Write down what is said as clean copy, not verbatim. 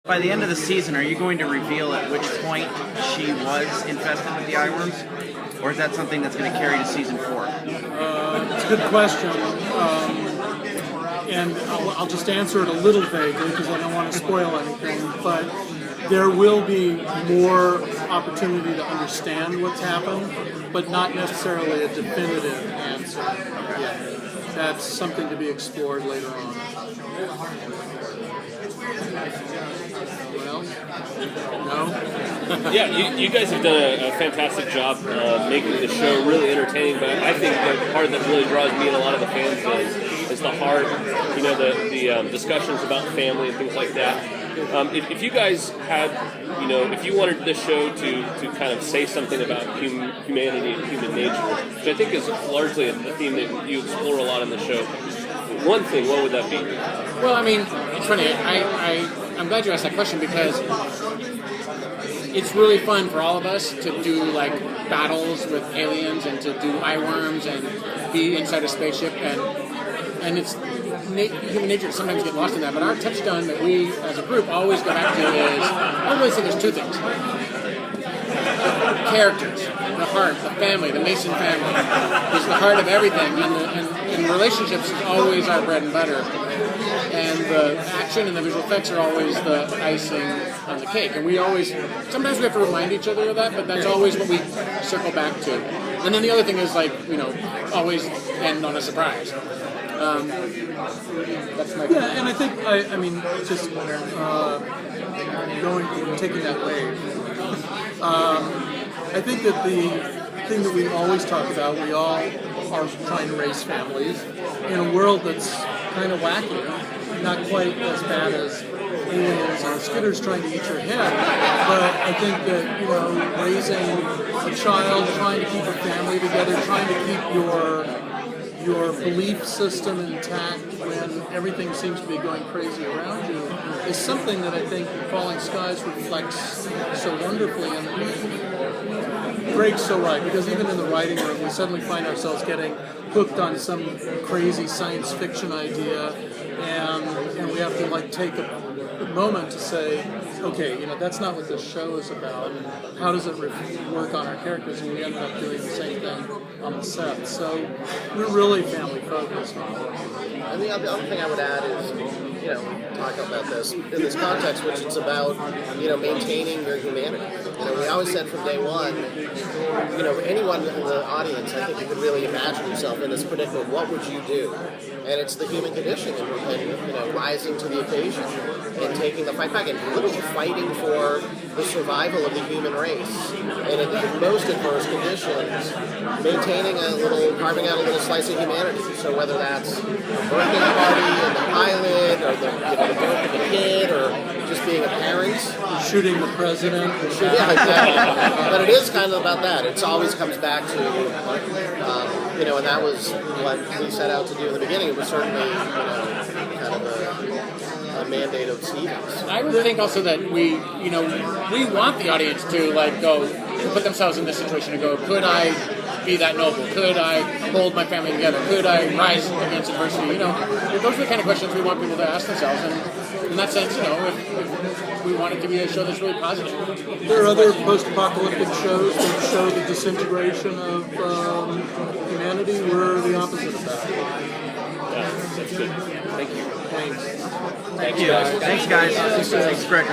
By the end of the season, are you going to reveal at which point she was infested with the eye worms? Or is that something that's going to carry to season 4? It's a good question. And I'll just answer it a little vaguely because I don't want to spoil anything. But there will be more opportunity to understand what's happened, but not necessarily a definitive answer. Yeah. That's something to be explored later on. Well, no? Yeah, you guys have done a fantastic job making the show really entertaining, but I think the part that really draws me and a lot of the fans is the heart, the discussions about family and things like that. If you guys had, if you wanted this show to kind of say something about humanity and human nature, which I think is largely a theme that you explore a lot in the show, one thing, what would that be? Well, I mean, it's funny. I'm glad you asked that question because it's really fun for all of us to do like battles with aliens and to do eye worms and be inside a spaceship and it's human nature to sometimes get lost in that. But our touchstone that we as a group always go back to is I always think there's two things: characters, the heart, the family, the Mason family is the heart of everything, and relationships is always our bread and butter. And the action and the visual effects are always the icing on the cake. And we always, sometimes we have to remind each other of that, but that's always what we circle back to. And then the other thing is always end on a surprise. That's my yeah, and I think, just taking that wave, I think that the thing that we always talk about, we all are trying to raise families in a world that's kind of wacky, not quite as bad as aliens and skitters trying to eat your head, but I think that, raising a child, trying to keep a family together, trying to keep your belief system intact when everything seems to be going crazy around you is something that I think Falling Skies reflects so wonderfully. And Greg's so right, because even in the writing room, we suddenly find ourselves getting hooked on some crazy science fiction idea, and we have to take a moment to say, okay, that's not what this show is about. How does it work on our characters? And we ended up doing the same thing on the set. So we're really family focused. And the other thing I would add is, talking about this in this context, which it's about, maintaining your humanity. We always said from day one, anyone in the audience, I think you could really imagine yourself in this predicament. What would you do? And it's the human condition, and rising to the occasion and taking the fight back and literally fighting for the survival of the human race. And in the most adverse conditions, carving out a little slice of humanity. So whether that's a birthday party and the pilot, or the birth of a kid, or just being a parent, shooting the president. Yeah, exactly. But it is kind of about that. It always comes back to, and that was what we set out to do in the beginning. It was certainly, kind of a mandate of Stevens. I would think also that we want the audience to go put themselves in this situation and go, could I be that noble? Could I hold my family together? Could I rise against adversity? Those are the kind of questions we want people to ask themselves. And in that sense, if we want it to be a show that's really positive. There are other post-apocalyptic shows that show the disintegration of humanity. We're the opposite of that. Yeah, that's good. Thank you. Thank you. Thanks, guys. Thanks, Greg.